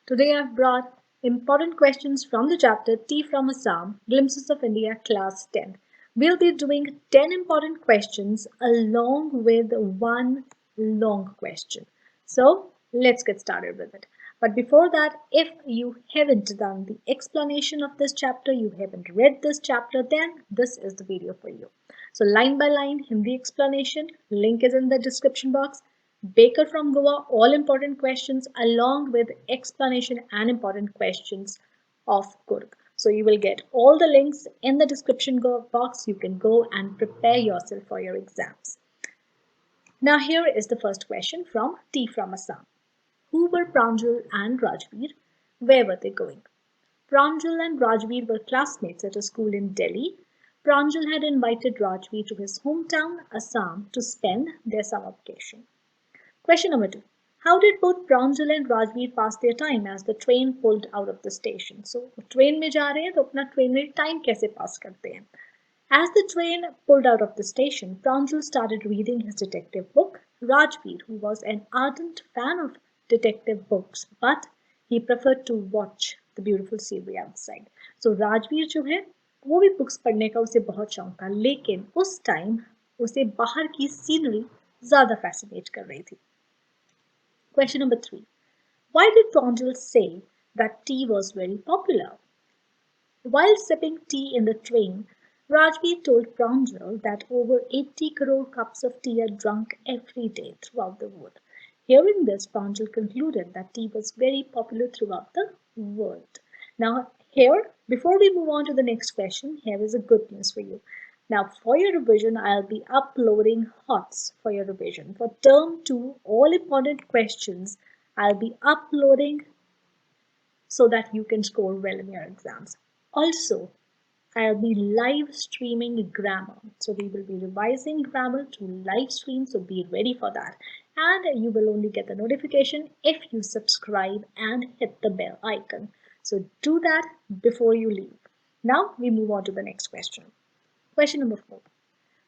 Today I've brought important questions from the chapter Tea from Assam, Glimpses of India, Class 10. We'll be doing 10 important questions along with one long question. So let's get started with it. But before that, if you haven't done the explanation of this chapter, you haven't read this chapter, then this is the video for you. So line by line, Hindi explanation, link is in the description box. Baker from Goa, all important questions along with explanation and important questions of Kurg. So you will get all the links in the description box. You can go and prepare yourself for your exams. Now here is the first question from Tea from Assam. Who were Pranjal and Rajvir? Where were they going? Pranjal and Rajvir were classmates at a school in Delhi. Pranjal had invited Rajvir to his hometown, Assam, to spend their summer vacation. Question number 2. How did both Pranjal and Rajvir pass their time as the train pulled out of the station? So, train में जा रहे हैं तो अपना train में time कैसे pass करते हैं? As the train pulled out of the station, Pranjal started reading his detective book. Rajvir, who was an ardent fan of detective books, but he preferred to watch the beautiful scenery outside. So, Rajvir जो है वो भी books पढ़ने का उसे बहुत शौक था, लेकिन उस टाइम उसे बाहर की सीनरी ज़्यादा फैसिनेट कर रही थी. Question number 3. Why did Pranjal say that tea was very popular? While sipping tea in the train, Rajvir told Pranjal that over 80 crore cups of tea are drunk every day throughout the world. Hearing this, Pranjal concluded that tea was very popular throughout the world. Now, here, before we move on to the next question, here is a good news for you. Now, for your revision, I'll be uploading HOTS for your revision. For term 2, all important questions I'll be uploading so that you can score well in your exams. Also, I'll be live streaming grammar. So we will be revising grammar to live stream. So be ready for that. And you will only get the notification if you subscribe and hit the bell icon. So do that before you leave. Now we move on to the next question. Question number 4.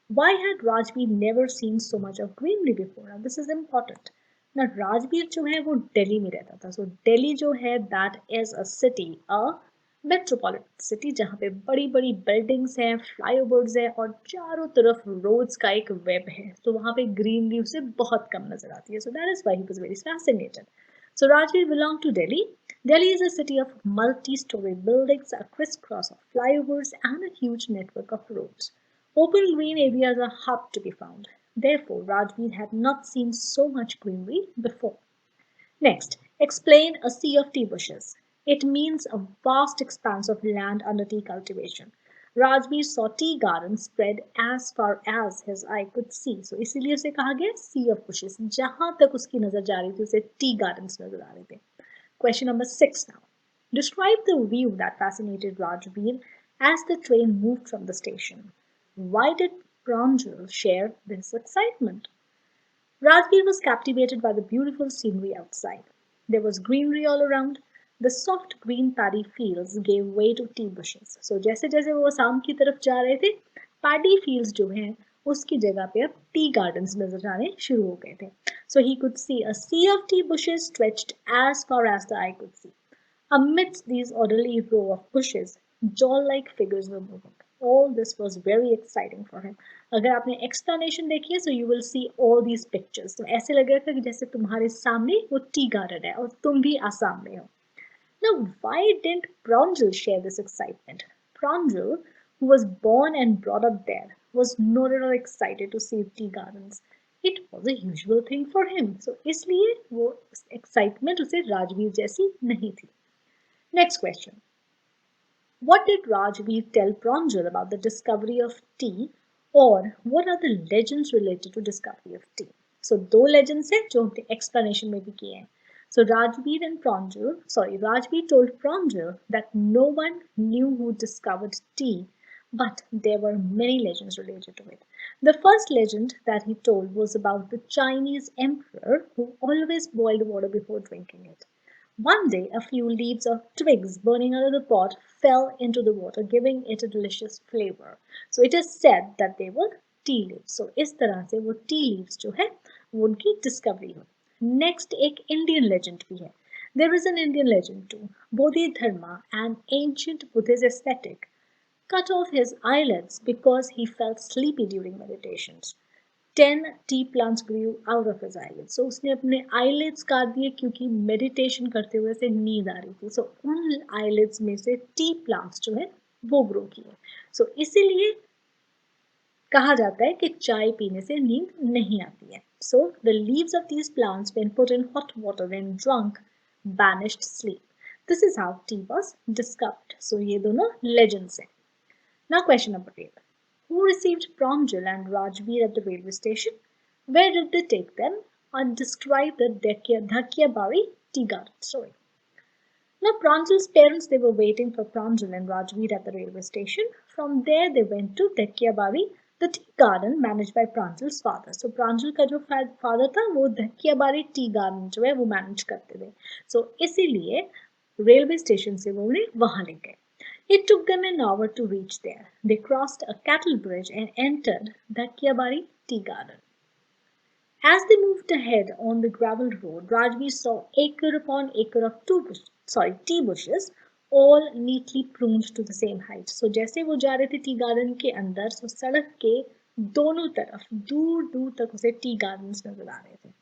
Why had Rajvir never seen so much of greenery before? Now this is important. Now Rajvir जो है वो दिल्ली में रहता था. So Delhi जो है that is a city, a metropolitan city जहाँ पे बड़ी बड़ी buildings हैं, flyovers हैं और चारों तरफ roads का एक web है. तो वहाँ पे greenery उसे बहुत कम नजर आती है. So that is why he was very fascinated. So Rajvir belonged to Delhi. Delhi is a city of multi-story buildings, a crisscross of flyovers, and a huge network of roads. Open green areas are hard to be found. Therefore, Rajvir had not seen so much greenery before. Next, explain a sea of tea bushes. It means a vast expanse of land under tea cultivation. Rajvir saw tea gardens spread as far as his eye could see. So इसीलिए उसे कहा गया sea of bushes. जहाँ तक उसकी नजर जा रही थी उसे tea gardens नजर आ रहे थे. Question number 6 now. Describe the view that fascinated Rajvir as the train moved from the station. Why did Pranjal share this excitement? Rajvir was captivated by the beautiful scenery outside. There was greenery all around. The soft green paddy fields gave way to tea bushes. So जैसे जैसे वो असम की तरफ जा रहे थे, paddy fields जो हैं उसकी जगह पे अब tea gardens नजर आने शुरू हो गए थे. So he could see a sea of tea bushes stretched as far as the eye could see. Amidst these orderly row of bushes, doll-like figures were moving. All this was very exciting for him. अगर आपने explanation देखी है, so you will see all these pictures. तो ऐसे लगेगा कि जैसे तुम्हारे सामने वो tea garden है और तुम भी आसाम में हो. Now, why didn't Pranjal share this excitement? Pranjal, who was born and brought up there, was not at all excited to see tea gardens. It was a usual thing for him. So इसलिए वो excitement उसे राजवीर जैसी नहीं थी. Next question. What did Rajvir tell Pranjal about the discovery of tea, or what are the legends related to discovery of tea? So दो legends हैं जो हमने explanation में भी किए हैं. So Rajvir told Pranjal that no one knew who discovered tea, but there were many legends related to it. The first legend that he told was about the Chinese emperor who always boiled water before drinking it. One day, a few leaves of twigs burning under the pot fell into the water, giving it a delicious flavor. So it is said that they were tea leaves. So इस तरह से वो tea leaves जो है वो उनकी discovery हुई. Next एक Indian legend भी है. There is an Indian legend too. Bodhidharma, an ancient Buddhist ascetic, cut off his eyelids because he felt sleepy during meditations. 10 tea plants grew out of his eyelids. So उसने अपने eyelids काट दिए क्योंकि meditation करते हुए से नींद आ रही थी. So उन eyelids में से tea plants जो है वो grow किए. So इसीलिए कहा जाता है कि चाय पीने से नींद नहीं आती है. So the leaves of these plants when put in hot water and drunk banished sleep. This is how tea was discovered. So ये दोनों legends हैं. Now question number 8. Who received Pranjol and Rajvir at the railway station? Where did they take them? And describe the Dhekiabari Tea Garden story. Now Pranjal's parents, they were waiting for Pranjal and Rajvir at the railway station. From there they went to Dhekiabari, the tea garden managed by Pranjal's father. So Pranjal का जो father था वो Dhekiabari tea garden जो है वो manage करते थे. So इसीलिए railway station से वो उन्हें वहाँ ले गए. It took them an hour to reach there. They crossed a cattle bridge and entered Dhekiabari tea garden. As they moved ahead on the gravel road, Rajvir saw acre upon acre of tea bushes, all neatly pruned to the same height. So जैसे वो जा रहे थे tea garden के अंदर, so सड़क के दोनों तरफ दूर दूर तक उसे टी गार्डन्स नजर आ रहे थे.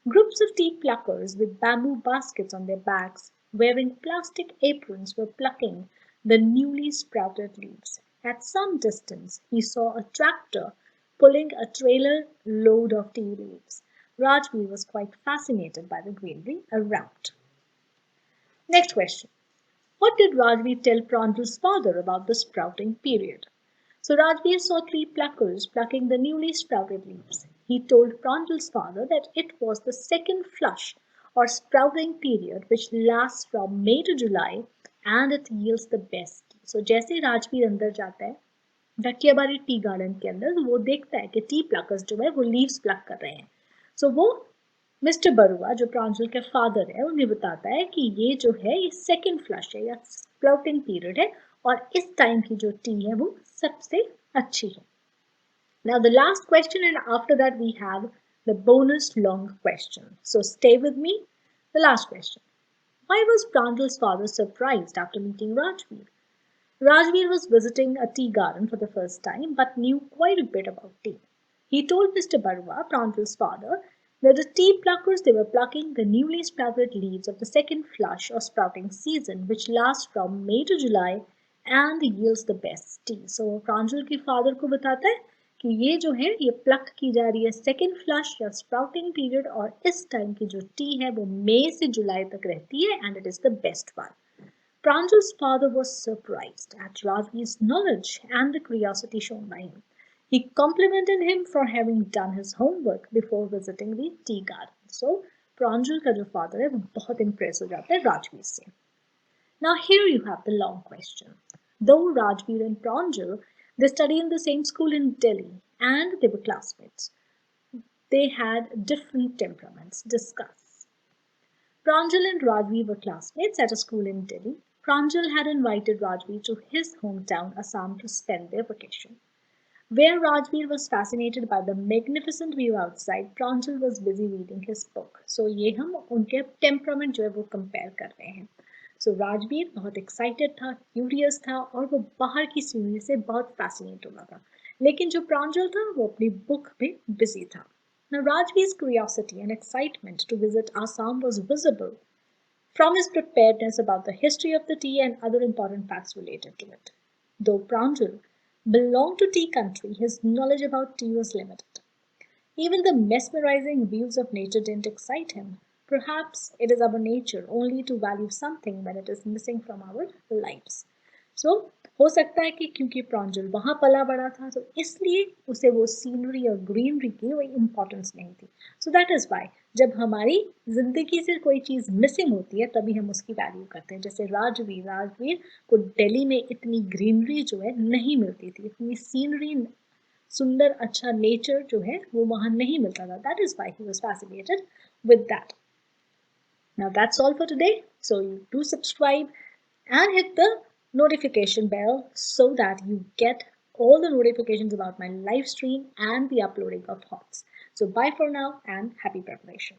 Groups of tea pluckers with bamboo baskets on their backs, wearing plastic aprons, were plucking the newly sprouted leaves. At some distance, he saw a tractor pulling a trailer load of tea leaves. Rajvir was quite fascinated by the greenery around. Next question. What did Rajvir tell Pranjal's father about the sprouting period? So Rajvir saw three pluckers plucking the newly sprouted leaves. He told Pranjal's father that it was the second flush or sprouting period which lasts from May to July and it yields the best tea. So जैसे राजवीर अंदर जाता है ढकियाबारी tea garden के अंदर वो देखता है कि टी प्लकर्स जो है वो लीव्स प्लक कर रहे हैं. सो वो मिस्टर बरुआ जो प्रांजल के फादर है उन्हें बताता है कि ये जो है ये सेकेंड फ्लश है या स्प्राउटिंग पीरियड है और इस टाइम की जो टी है वो सबसे अच्छी है. Now the last question and after that we have the bonus long question. So stay with me. The last question. Why was Pranjal's father surprised after meeting Rajvir? Rajvir was visiting a tea garden for the first time but knew quite a bit about tea. He told Mr. Barua, Pranjal's father, that the tea pluckers they were plucking the newly sprouted leaves of the second flush or sprouting season which lasts from May to July and yields the best tea. So Pranjal के father को बताता है कि ये जो है ये plug की जा रही है सेकेंड फ्लश या स्प्राउटिंग पीरियड और इस टाइम की जो टी है वो मई से जुलाई तक रहती है and it is the best one. Pranjal's father was surprised at Rajvir's knowledge and the curiosity shown by him. He complimented him for having done his homework before visiting the tea garden. So Pranjal का जो father है वो बहुत impress हो जाता है Rajvir से. Now here you have the long question. Though Rajvir and Pranjal they study in the same school in Delhi and they were classmates, they had different temperaments. Discuss. Pranjal and Rajvir were classmates at a school in Delhi. Pranjal had invited Rajvir to his hometown Assam to spend their vacation. Where Rajvir was fascinated by the magnificent view outside, Pranjal was busy reading his book. So ये हम उनके temperament जो है वो compare कर रहे हैं. So Rajveer बहुत एक्साइटेड था, क्यूरियस था और वो बाहर की सीनरी से बहुत फैसिनेट हुआ था. लेकिन जो प्रांजल था वो अपनी बुक में बिजी था. Now Rajvir's curiosity and excitement to visit Assam was visible from his preparedness about the history of the tea and other important facts related to it. Though Pranjal belonged to tea country, his knowledge about tea was limited. Even the mesmerizing views of nature didn't excite him. Perhaps it is our nature only to value something when it is missing from our lives. So, हो सकता है कि क्योंकि प्रांजल वहाँ पला बड़ा था तो इसलिए उसे वो सीनरी और ग्रीनरी की कोई इम्पोर्टेंस नहीं थी. सो दैट इज़ वाई जब हमारी ज़िंदगी से कोई चीज़ मिसिंग होती है तभी हम उसकी वैल्यू करते हैं. जैसे राजवीर को दिल्ली में इतनी ग्रीनरी जो है नहीं मिलती थी, इतनी सीनरी सुंदर अच्छा नेचर जो है वो वहाँ नहीं मिलता था. That is why he was fascinated with that. Now that's all for today. So you do subscribe and hit the notification bell so that you get all the notifications about my live stream and the uploading of thoughts. So bye for now and happy preparation.